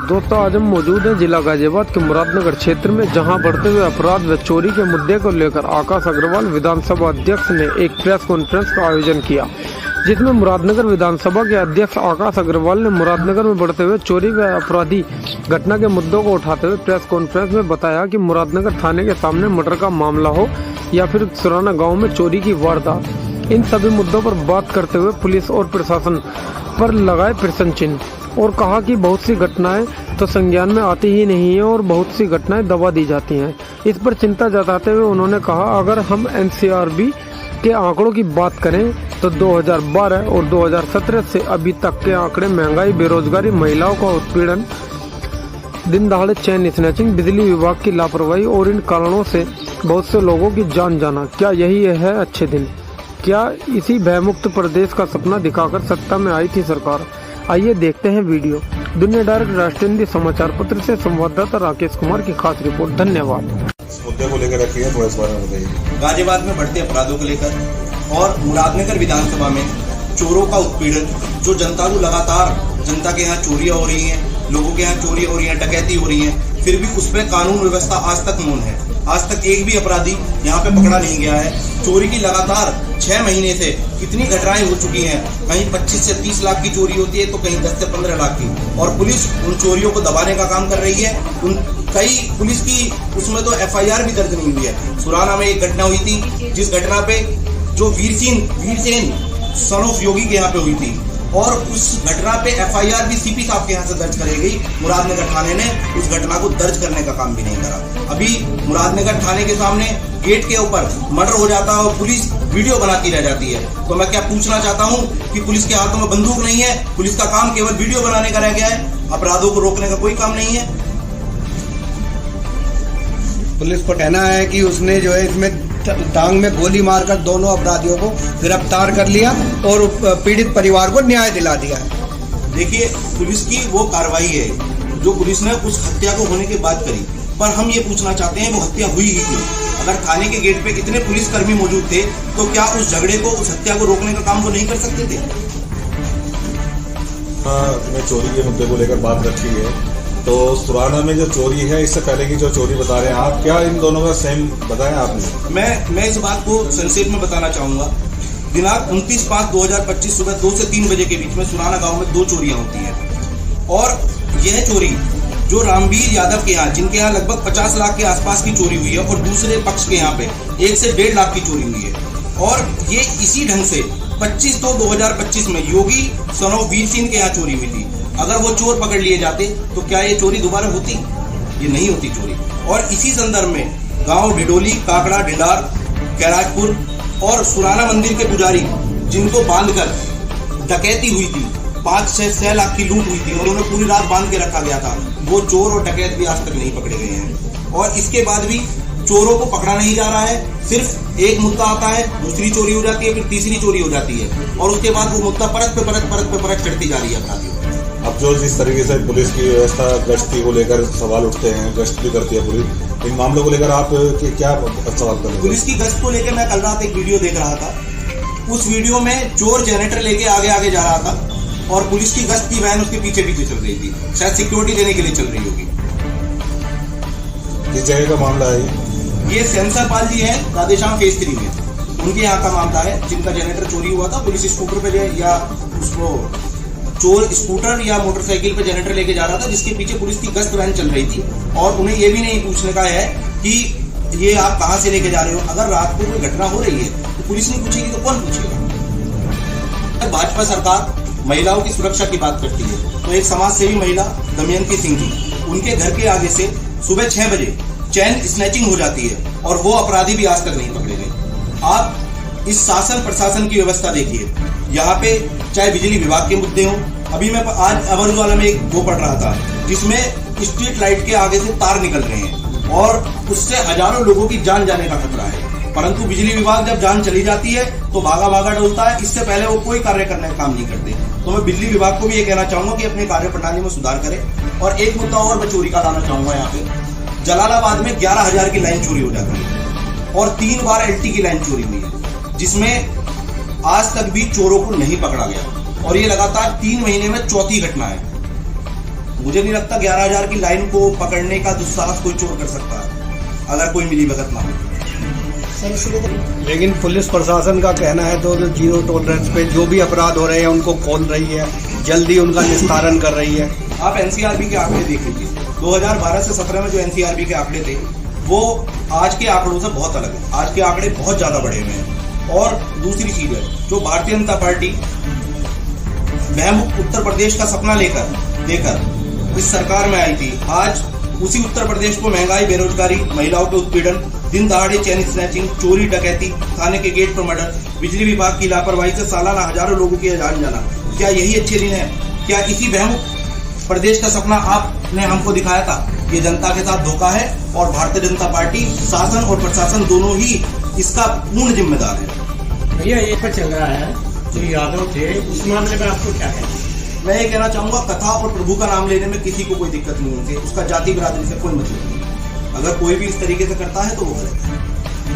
दोस्तों आज हम मौजूद हैं जिला गाजियाबाद के मुरादनगर क्षेत्र में, जहां बढ़ते हुए अपराध व चोरी के मुद्दे को लेकर आकाश अग्रवाल विधानसभा अध्यक्ष ने एक प्रेस कॉन्फ्रेंस का आयोजन किया, जिसमें मुरादनगर विधानसभा के अध्यक्ष आकाश अग्रवाल ने मुरादनगर में बढ़ते हुए चोरी व अपराधी घटना के मुद्दों को उठाते हुए प्रेस कॉन्फ्रेंस में बताया कि मुरादनगर थाने के सामने मर्डर का मामला हो या फिर सुराना गाँव में चोरी की वारदात, इन सभी मुद्दों पर बात करते हुए पुलिस और प्रशासन पर लगाए प्रश्न चिन्ह और कहा कि बहुत सी घटनाएं तो संज्ञान में आती ही नहीं है और बहुत सी घटनाएं दबा दी जाती हैं। इस पर चिंता जताते हुए उन्होंने कहा, अगर हम एनसीआरबी के आंकड़ों की बात करें तो 2012 और 2017 से अभी तक के आंकड़े महंगाई, बेरोजगारी, महिलाओं का उत्पीड़न, दिन दहाड़े चैन स्नैचिंग, बिजली विभाग की लापरवाही और इन कारणों से बहुत से लोगों की जान जाना, क्या यही है अच्छे दिन? क्या इसी भयमुक्त प्रदेश का सपना दिखाकर सत्ता में आई थी सरकार? आइए देखते हैं वीडियो। दुनिया डायरेक्ट राष्ट्रीय हिंदी समाचार पत्र से संवाददाता राकेश कुमार की खास रिपोर्ट। धन्यवाद। मुद्दे को लेकर रखिए, थोड़ा इस बारे में बताइए। गाजियाबाद में बढ़ते अपराधों को लेकर और मुरादनगर विधानसभा में चोरों का उत्पीड़न, जो जनतालू लगातार जनता के यहाँ चोरियां हो रही हैं, लोगों के यहाँ चोरी हो रही है, डकैती हो रही है, फिर भी उस पर कानून व्यवस्था आज तक मौन है। आज तक एक भी अपराधी यहाँ पे पकड़ा नहीं गया है। चोरी की लगातार 6 महीने से कितनी घटनाएं हो चुकी हैं, कहीं 25 से 30 लाख की चोरी होती है तो कहीं 10 से 15 लाख की, और पुलिस उन चोरियों को दबाने का काम कर रही है। कई पुलिस की उसमें तो FIR भी दर्ज नहीं हुई है। सुराना में एक घटना हुई थी, जिस घटना पे जो वीरसेन सन ऑफ योगी के यहाँ पे हुई थी, और उस घटना पे FIR भी CP साहब के यहाँ से दर्ज कराई गई। मुरादनगर थाने ने उस घटना को दर्ज करने का काम भी नहीं करा। अभी मुरादनगर थाने के सामने गेट के ऊपर मर्डर हो जाता है और पुलिस वीडियो बनाती रह जाती है। तो मैं क्या पूछना चाहता हूँ कि पुलिस के हाथों में बंदूक नहीं है, पुलिस का काम केवल वीडियो बनाने का रह गया है, अपराधों को रोकने का कोई काम नहीं है। पुलिस को कहना है कि उसने जो है इसमें टांग में गोली मारकर दोनों अपराधियों को गिरफ्तार कर लिया और पीड़ित परिवार को न्याय दिला दिया है। देखिए, पुलिस की वो कार्रवाई है जो पुलिस ने उस हत्या को होने के बाद करी, पर हम ये पूछना चाहते हैं वो हत्या हुई ही क्यों? अगर थाने के गेट पे इतने पुलिसकर्मी मौजूद थे तो क्या उस झगड़े को, उस हत्या को रोकने का काम वो नहीं कर सकते थे? हाँ, चोरी के मुद्दे को लेकर बात रखी है। तो सुराना में जो चोरी है, इससे पहले की जो चोरी बता रहे हैं आप, क्या इन दोनों का सेम बताया आपने? मैं इस बात को संक्षेप में बताना चाहूंगा। दिनांक 29/5/2025 सुबह 2 से 3 बजे के बीच में सुराना गांव में 2 चोरियां होती हैं, और यह चोरी जो रामवीर यादव के यहाँ, जिनके यहाँ लगभग 50 लाख के आसपास की चोरी हुई है, और दूसरे पक्ष के यहाँ पे 1 से 1.5 लाख की चोरी हुई है। और ये इसी ढंग से 25/2/2025 में योगी सन ऑफ वीर सिंह के यहाँ चोरी हुई थी। अगर वो चोर पकड़ लिए जाते तो क्या ये चोरी दोबारा होती? ये नहीं होती चोरी। और इसी संदर्भ में गांव ढिडोली, काकड़ा, ढिंडार, कैराजपुर और सुराना मंदिर के पुजारी, जिनको बांधकर डकैती हुई थी, 5 से 6 लाख की लूट हुई थी और उन्हें पूरी रात बांध के रखा गया था, वो चोर और डकैत भी आज तक नहीं पकड़े गए हैं। और इसके बाद भी चोरों को पकड़ा नहीं जा रहा है। सिर्फ एक मुद्दा आता है, दूसरी चोरी हो जाती है, फिर तीसरी चोरी हो जाती है, और उसके बाद वो मुद्दा परत पे परत चढ़ती जा रही है अपराधियों। अब जो जिस तरीके से पुलिस की व्यवस्था, गश्ती को लेकर सवाल उठते हैं, गश्त भी करती है पुलिस, इन मामलों को लेकर आप क्या सवाल कर रहे हैं? पुलिस की गश्त को लेकर मैं कल रात एक वीडियो देख रहा था। उस वीडियो में चोर जनरेटर लेके आगे जा रहा था और पुलिस की गश्त की वैन उसके पीछे चल रही थी, शायद सिक्योरिटी देने के लिए चल रही होगी। किस जगह का मामला है ये सेंसर पाल जी है, राधेश्याम फेज 3 में, उनके यहाँ का मामला है, जिनका जनरेटर चोरी हुआ था। पुलिस स्कूटर पे या उसको चोर स्कूटर या मोटरसाइकिल पे जनरेटर लेके जा रहा था, जिसके पीछे पुलिस की गश्त वैन चल रही थी, और उन्हें ये भी नहीं पूछने का है कि ये आप कहां से लेके जा रहे हो। अगर रात को कोई घटना हो रही है तो पुलिस नहीं पूछेगी तो कौन पूछेगा? भाजपा सरकार महिलाओं की सुरक्षा की बात करती है, तो एक समाज सेवी महिला दमयंती सिंह जी, उनके घर के आगे से सुबह 6 बजे चैन स्नैचिंग हो जाती है और वो अपराधी भी आज तक नहीं पकड़े गए। आप इस शासन प्रशासन की व्यवस्था देखिए, यहाँ पे चाहे बिजली विभाग के मुद्दे हों। अभी मैं आज अवर उजाला में एक वो पढ़ रहा था, जिसमें स्ट्रीट लाइट के आगे से तार निकल रहे हैं और उससे हजारों लोगों की जान जाने का खतरा है, परंतु बिजली विभाग जब जान चली जाती है तो भागा डोलता है। इससे पहले वो कोई कार्य करने का काम नहीं करते। तो मैं बिजली विभाग को भी ये कहना चाहूंगा कि अपने कार्य प्रणाली में सुधार करे। और एक मुद्दा और मैं चोरी का लाना चाहूंगा। यहाँ पे जलालाबाद में 11,000 की लाइन चोरी हो जाती है और 3 बार LT की लाइन चोरी हुई है, जिसमें आज तक भी चोरों को नहीं पकड़ा गया, और ये लगातार 3 महीने में चौथी घटना है। मुझे नहीं लगता 11,000 की लाइन को पकड़ने का दुस्साहस कोई चोर कर सकता है अगर कोई मिली भगत ना हो। लेकिन पुलिस प्रशासन का कहना है तो जीरो टॉलरेंस पे जो भी अपराध हो रहे हैं उनको खोल रही है, जल्दी उनका निस्तारण कर रही है। आप एनसीआरबी के आंकड़े देख लीजिए, 2012 से 17 में जो एनसीआरबी के आंकड़े थे वो आज के आंकड़ों से बहुत अलग है। आज के आंकड़े बहुत ज्यादा बढ़े हुए हैं। और दूसरी चीज है, जो भारतीय जनता पार्टी महमुक्त उत्तर प्रदेश का सपना लेकर इस सरकार में आई थी, आज उसी उत्तर प्रदेश को महंगाई, बेरोजगारी, महिलाओं के उत्पीड़न, दिन दहाड़े चैन स्नैचिंग, चोरी डकैती, थाने के गेट पर मर्डर, बिजली विभाग की लापरवाही से सालाना हजारों लोगों की जान जाना, क्या यही अच्छे दिन है? क्या इसी महमुक्त प्रदेश का सपना आपने हमको दिखाया था? ये जनता के साथ धोखा है और भारतीय जनता पार्टी शासन और प्रशासन दोनों ही इसका पूर्ण जिम्मेदार है। भैया ये पर चल रहा है जो यादव थे, उस मामले में आपको क्या कहना है? मैं ये कहना चाहूंगा, कथा और प्रभु का नाम लेने में किसी को कोई दिक्कत नहीं होती, उसका जाति बिरादरी से कोई मतलब नहीं। अगर कोई भी इस तरीके से करता है तो वो गलत है।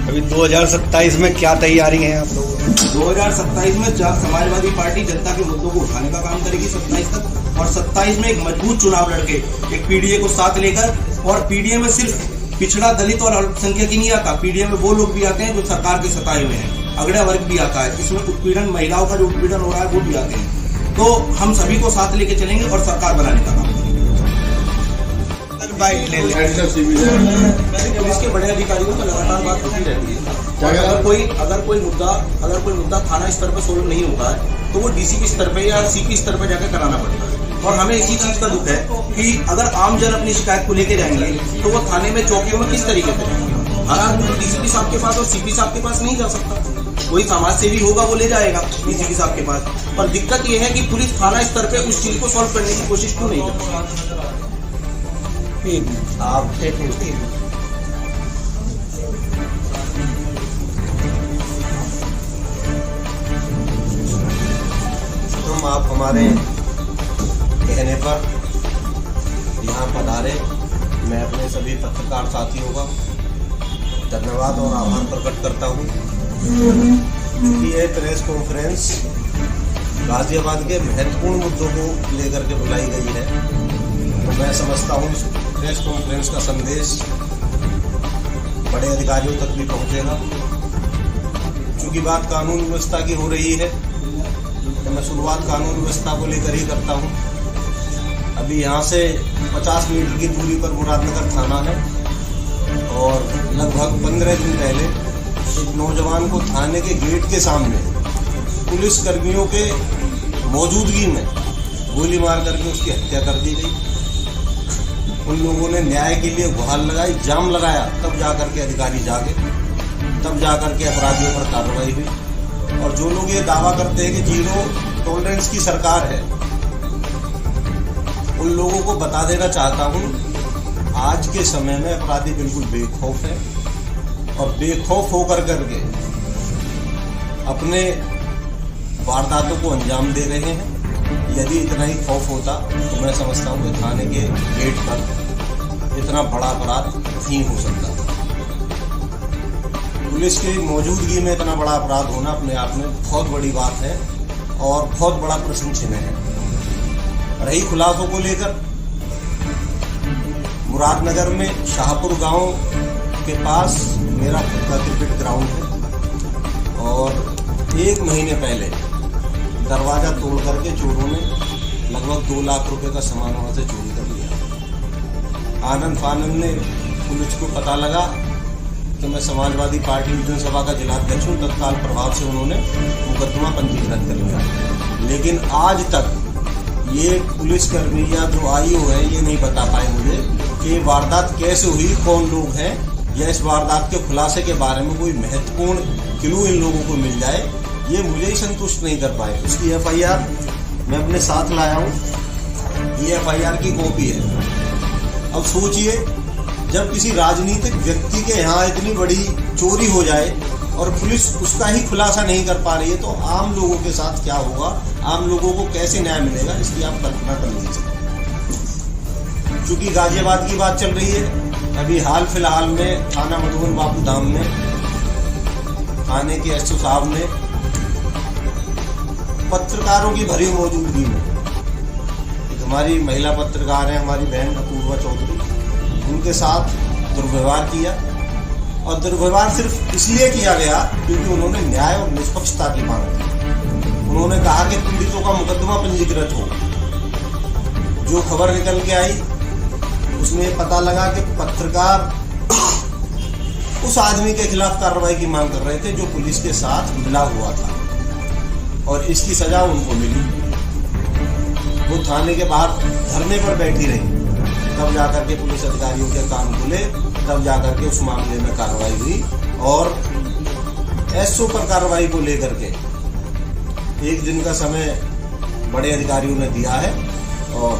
अभी 2027 में क्या तैयारी है आप लोगों की? 2027 में समाजवादी पार्टी जनता के मुद्दों को उठाने का काम करेगी 27 तक, और 27 में एक मजबूत चुनाव लड़के एक पीडीए को साथ लेकर, और पीडीए में सिर्फ पिछड़ा, दलित और अल्पसंख्यक ही नहीं आता, पीडीए में वो लोग भी आते हैं जो सरकार के सताए हुए हैं, अगड़ा वर्ग भी आता है, इसमें उत्पीड़न, महिलाओं का जो उत्पीड़न हो रहा है वो भी आते हैं। तो हम सभी को साथ लेके चलेंगे और सरकार बनाने का काम करेंगे। पुलिस के बड़े अधिकारियों से लगातार बात होती रहती है। अगर कोई मुद्दा थाना स्तर पर सोल्व नहीं होता है तो वो डीसीपी स्तर पे या सीपी स्तर पे जाकर कराना पड़ता है। और हमें इसी चीज का दुख है कि अगर आम जन अपनी शिकायत को लेके जाएंगे तो वो थाने में, चौकियों में किस तरीके से जाएंगे? हर आदमी तो डीसीपी साहब के पास और सीपी साहब के पास नहीं जा सकता। कोई समाज सेवी होगा वो ले जाएगा डीसीपी साहब के पास। पर दिक्कत ये है कि पुलिस थाना स्तर पे उस चीज को सॉल्व करने की कोशिश क्यों नहीं करती? आप तुम आप हमारे कहने पर यहाँ पधारे। मैं अपने सभी पत्रकार साथियों का धन्यवाद और आभार प्रकट करता हूँ कि यह प्रेस कॉन्फ्रेंस गाजियाबाद के महत्वपूर्ण मुद्दों को लेकर के बुलाई गई है। तो मैं समझता हूँ इस प्रेस कॉन्फ्रेंस का संदेश बड़े अधिकारियों तक भी पहुँचेगा। चूँकि बात कानून व्यवस्था की हो रही है तो मैं शुरुआत कानून व्यवस्था को लेकर ही करता हूँ। अभी यहाँ से 50 मीटर की दूरी पर मुरादनगर थाना है और लगभग 15 दिन पहले एक नौजवान को थाने के गेट के सामने पुलिस कर्मियों के मौजूदगी में गोली मार करके उसकी हत्या कर दी गई। उन लोगों ने न्याय के लिए गुहार लगाई, जाम लगाया, तब जाकर के अधिकारी जागे, तब जाकर के अपराधियों पर कार्रवाई हुई। और जो लोग ये दावा करते हैं कि जीरो टॉलरेंस की सरकार है, उन लोगों को बता देना चाहता हूँ आज के समय में अपराधी बिल्कुल बेखौफ है और बेखौफ होकर करके अपने वारदातों को अंजाम दे रहे हैं। यदि इतना ही खौफ होता तो मैं समझता हूँ कि थाने के गेट पर इतना बड़ा अपराध नहीं हो सकता। पुलिस की मौजूदगी में इतना बड़ा अपराध होना अपने आप में बहुत बड़ी बात है और बहुत बड़ा प्रश्न चिन्ह है। रही खुलासों को लेकर, मुरादनगर में शाहपुर गांव के पास मेरा खुद का क्रिकेट ग्राउंड है और 1 महीने पहले दरवाजा तोड़ करके चोरों ने लगभग 2 लाख रुपए का सामान वहां से चोरी कर लिया। आनंद फानंद ने पुलिस को पता लगा कि मैं समाजवादी पार्टी विधानसभा का जिलाध्यक्ष हूँ, तत्काल प्रभाव से उन्होंने मुकदमा पंजीकृत कर लिया। लेकिन आज तक ये पुलिसकर्मी या जो आईओ है ये नहीं बता पाए मुझे कि वारदात कैसे हुई, कौन लोग हैं, या इस वारदात के खुलासे के बारे में कोई महत्वपूर्ण क्लू इन लोगों को मिल जाए, ये मुझे ही संतुष्ट नहीं कर पाए। उसकी एफआईआर मैं अपने साथ लाया हूँ, ये एफआईआर की कॉपी है। अब सोचिए, जब किसी राजनीतिक व्यक्ति के यहाँ इतनी बड़ी चोरी हो जाए और पुलिस उसका ही खुलासा नहीं कर पा रही है, तो आम लोगों के साथ क्या होगा, आम लोगों को कैसे न्याय मिलेगा, इसकी आप कल्पना कर लीजिए। चूंकि गाजियाबाद की बात चल रही है, अभी हाल फिलहाल में थाना मधुबन बापू धाम में थाने के एसओ साहब ने पत्रकारों की भरी मौजूदगी में एक हमारी महिला पत्रकार हैं, हमारी बहन अपूर्वा चौधरी, उनके साथ दुर्व्यवहार किया। और दुर्व्यवहार सिर्फ इसलिए किया गया क्योंकि उन्होंने न्याय और निष्पक्षता की मांग की। उन्होंने कहा कि पीड़ितों का मुकदमा पंजीकृत हो। जो खबर निकल के आई उसमें पता लगा कि पत्रकार उस आदमी के खिलाफ कार्रवाई की मांग कर रहे थे जो पुलिस के साथ मिला हुआ था, और इसकी सजा उनको मिली। वो थाने के बाहर धरने पर बैठी रही, तब जाकर के पुलिस अधिकारियों के कान खुले, तब जाकर के उस मामले में कार्रवाई हुई। और एसओ पर कार्रवाई को लेकर के 1 दिन का समय बड़े अधिकारियों ने दिया है, और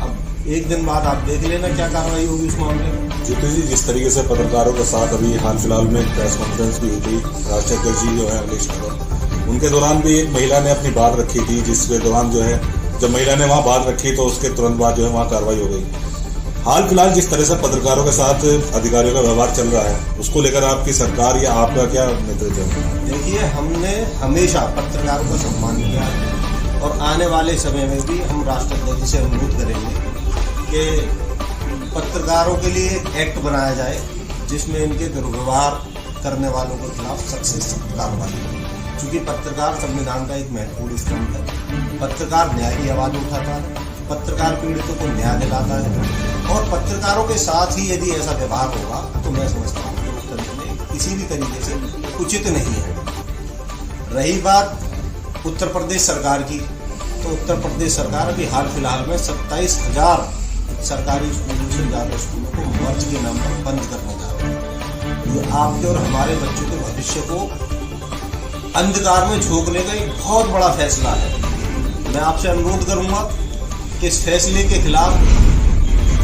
अब 1 दिन बाद आप देख लेना क्या कार्रवाई होगी उस मामले में। ज्योति जी, जिस तरीके से पत्रकारों के साथ अभी हाल फिलहाल में प्रेस कॉन्फ्रेंस भी हुई थी, राजशेखर जी जो है अमलेश नगर, उनके दौरान भी एक महिला ने अपनी बात रखी थी, जिसके दौरान जो है जब महिला ने वहाँ बात रखी तो उसके तुरंत बाद जो है वहाँ कार्रवाई हो गई। हाल फिलहाल जिस तरह से पत्रकारों के साथ अधिकारियों का व्यवहार चल रहा है, उसको लेकर आपकी सरकार या आपका क्या नेतृत्व है? देखिए, हमने हमेशा पत्रकारों का सम्मान किया है, और आने वाले समय में भी हम राष्ट्रपति से अनुरोध करेंगे कि पत्रकारों के लिए एक एक्ट बनाया जाए जिसमें इनके दुर्व्यवहार करने वालों के खिलाफ सख्त से सख्त कार्रवाई हो। क्योंकि पत्रकार संविधान का एक महत्वपूर्ण स्तंभ है। पत्रकार न्याय की आवाज उठाता है, पत्रकार पीड़ितों को न्याय दिलाता है, और पत्रकारों के साथ ही यदि ऐसा व्यवहार होगा तो मैं समझता हूँ कि उत्तर प्रदेश किसी भी तरीके से उचित नहीं है। रही बात उत्तर प्रदेश सरकार की, तो उत्तर प्रदेश सरकार अभी हाल फिलहाल में 27,000 सरकारी स्कूलों से ज़्यादा स्कूलों को मर्ज के नाम पर बंद करने जा रहे हैं। ये आपके और हमारे बच्चों के भविष्य को अंधकार में झोंकने का एक बहुत बड़ा फैसला है। मैं आपसे अनुरोध करूंगा कि इस फैसले के खिलाफ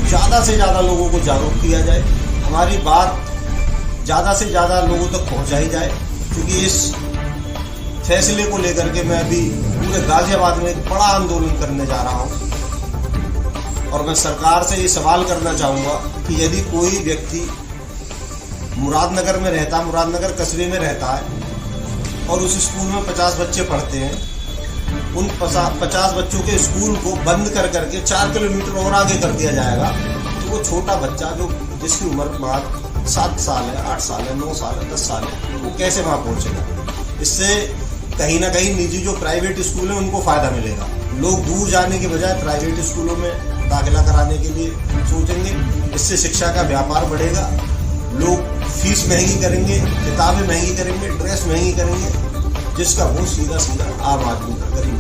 ज़्यादा से ज़्यादा लोगों को जागरूक किया जाए, हमारी बात ज़्यादा से ज़्यादा लोगों तक पहुंचाई जाए। क्योंकि इस फैसले को लेकर के मैं अभी पूरे गाजियाबाद में एक बड़ा आंदोलन करने जा रहा हूं, और मैं सरकार से ये सवाल करना चाहूँगा कि यदि कोई व्यक्ति मुरादनगर में रहता, मुरादनगर कस्बे में रहता है, और उस स्कूल में 50 बच्चे पढ़ते हैं, उन 50 बच्चों के स्कूल को बंद कर करके 4 किलोमीटर और आगे कर दिया जाएगा, तो वो छोटा बच्चा जो जिसकी उम्र बात 7 साल है, 8 साल है, 9 साल है, 10 साल है, वो कैसे वहाँ पहुँचेगा? इससे कहीं ना कहीं निजी जो प्राइवेट स्कूल हैं उनको फ़ायदा मिलेगा। लोग दूर जाने के बजाय प्राइवेट स्कूलों में दाखिला कराने के लिए सोचेंगे। इससे शिक्षा का व्यापार बढ़ेगा, लोग फीस महंगी करेंगे, किताबें महंगी करेंगे, ड्रेस महंगी करेंगे, जिसका वो सीधा आम आदमी का गरीब